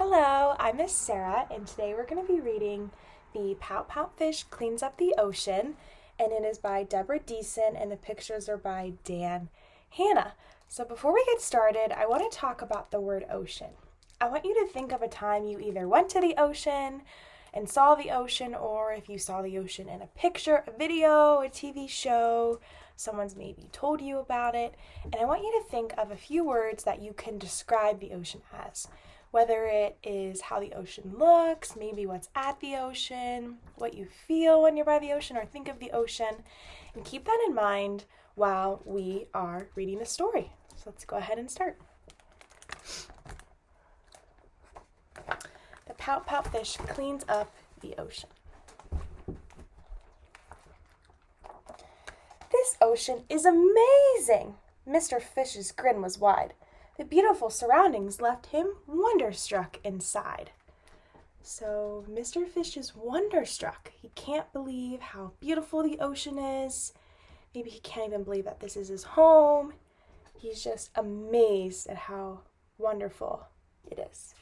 Hello, I'm Miss Sarah, and today we're going to be reading The Pout-Pout Fish Cleans Up the Ocean, and it is by Deborah Deason, and the pictures are by Dan Hanna. So before we get started, I want to talk about the word ocean. I want you to think of a time you either went to the ocean and saw the ocean, or if you saw the ocean in a picture, a video, a TV show, someone's maybe told you about it, and I want you to think of a few words that you can describe the ocean as. Whether it is how the ocean looks, maybe what's at the ocean, what you feel when you're by the ocean or think of the ocean, and keep that in mind while we are reading the story. So let's go ahead and start. The Pout-Pout fish cleans up the ocean. This ocean is amazing! Mr. Fish's grin was wide. The beautiful surroundings left him wonderstruck inside. So Mr. Fish is wonderstruck. He can't believe how beautiful the ocean is. Maybe he can't even believe that this is his home. He's just amazed at how wonderful it is.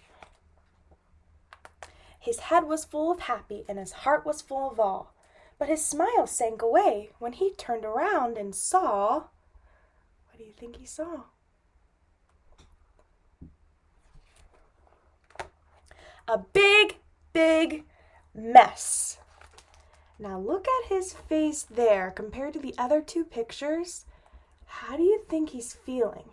His head was full of happy and his heart was full of awe. But his smile sank away when he turned around and saw... What do you think he saw? A big mess. Now look at his face there compared to the other two pictures. How do you think he's feeling?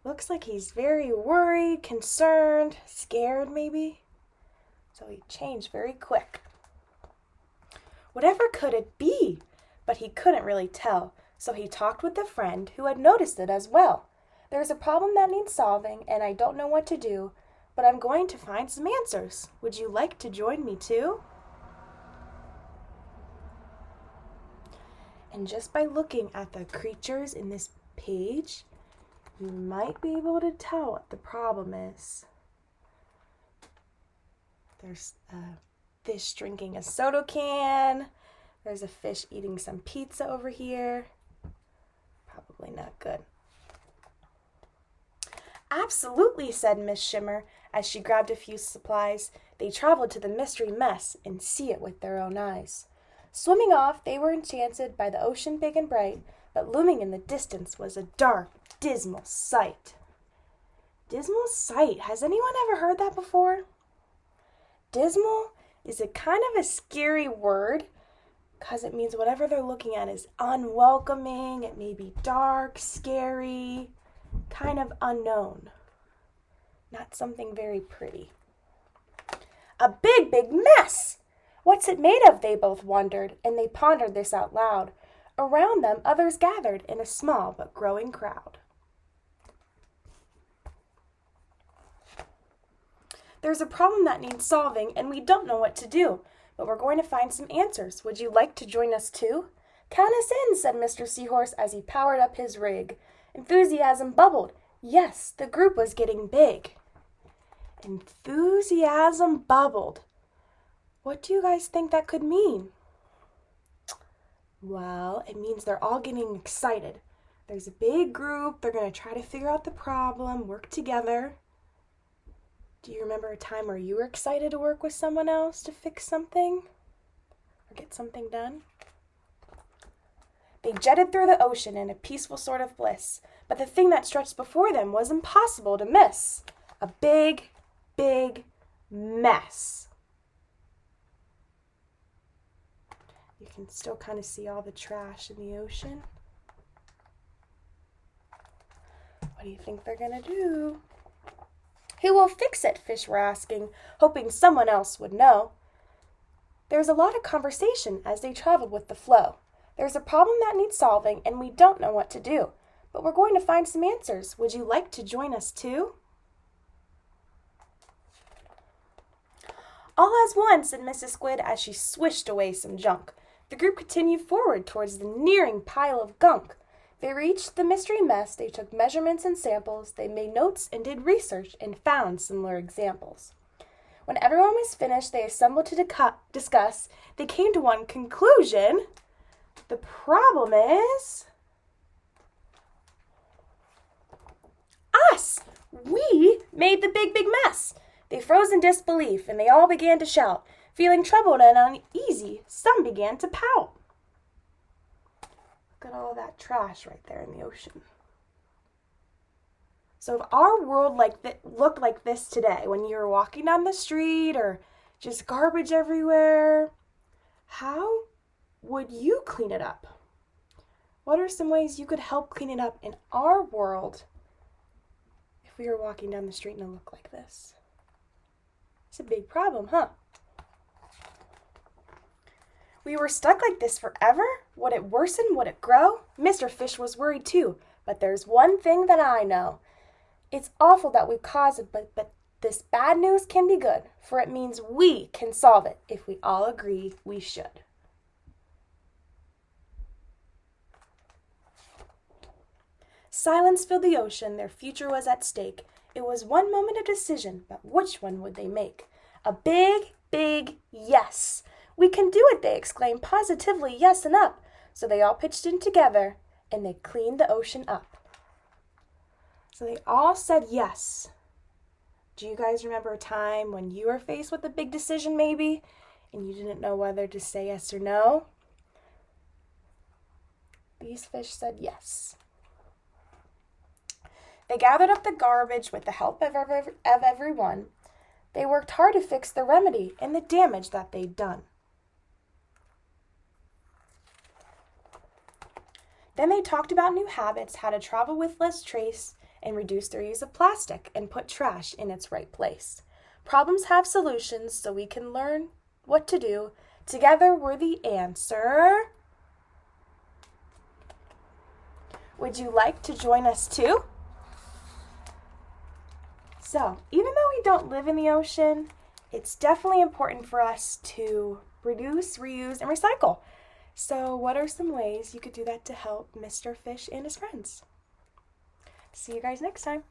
Looks like he's very worried, concerned, scared maybe. So he changed very quick. Whatever could it be? But he couldn't really tell. So he talked with a friend who had noticed it as well. There's a problem that needs solving and I don't know what to do. But I'm going to find some answers. Would you like to join me too? And just by looking at the creatures in this page, you might be able to tell what the problem is. There's a fish drinking a soda can. There's a fish eating some pizza over here. Probably not good. Absolutely, said Miss Shimmer, as she grabbed a few supplies. They traveled to the mystery mess and see it with their own eyes. Swimming off, they were enchanted by the ocean big and bright, but looming in the distance was a dark, dismal sight. Dismal sight. Has anyone ever heard that before? Dismal is a kind of a scary word because it means whatever they're looking at is unwelcoming. It may be dark, scary, kind of unknown. Not something very pretty. A big mess! What's it made of? They both wondered, and they pondered this out loud. Around them, others gathered in a small but growing crowd. There's a problem that needs solving, and we don't know what to do, but we're going to find some answers. Would you like to join us too? Count us in, said Mr. Seahorse as he powered up his rig. Enthusiasm bubbled. Yes, the group was getting big. Enthusiasm bubbled. What do you guys think that could mean? Well, it means they're all getting excited. There's a big group. They're going to try to figure out the problem, work together. Do you remember a time where you were excited to work with someone else to fix something or get something done? They jetted through the ocean in a peaceful sort of bliss, but the thing that stretched before them was impossible to miss. A big mess. You can still kind of see all the trash in the ocean. What do you think they're gonna do? Who will fix it? Fish were asking, hoping someone else would know. There's a lot of conversation as they traveled with the flow. There's a problem that needs solving, and we don't know what to do. But we're going to find some answers. Would you like to join us too? All as one, said Mrs. Squid as she swished away some junk. The group continued forward towards the nearing pile of gunk. They reached the mystery mess. They took measurements and samples. They made notes and did research and found similar examples. When everyone was finished, they assembled to discuss. They came to one conclusion. The problem is us. We made the big mess. They froze in disbelief, and they all began to shout. Feeling troubled and uneasy, some began to pout. Look at all that trash right there in the ocean. So if our world looked like this today, when you were walking down the street or just garbage everywhere, how would you clean it up? What are some ways you could help clean it up in our world if we were walking down the street and it looked like this? It's a big problem, huh? We were stuck like this forever? Would it worsen? Would it grow? Mr. Fish was worried too, but there's one thing that I know. It's awful that we caused it, but this bad news can be good, for it means we can solve it if we all agree we should. Silence filled the ocean. Their future was at stake. It was one moment of decision, but which one would they make? A big yes. We can do it, they exclaimed, positively yes and up. So they all pitched in together, and they cleaned the ocean up. So they all said yes. Do you guys remember a time when you were faced with a big decision maybe, and you didn't know whether to say yes or no? These fish said yes. They gathered up the garbage with the help of everyone. They worked hard to fix the remedy and the damage that they'd done. Then they talked about new habits, how to travel with less trace, and reduce their use of plastic and put trash in its right place. Problems have solutions, so we can learn what to do. Together we're the answer. Would you like to join us too? So, even though we don't live in the ocean, it's definitely important for us to reduce, reuse, and recycle. So, what are some ways you could do that to help Mr. Fish and his friends? See you guys next time.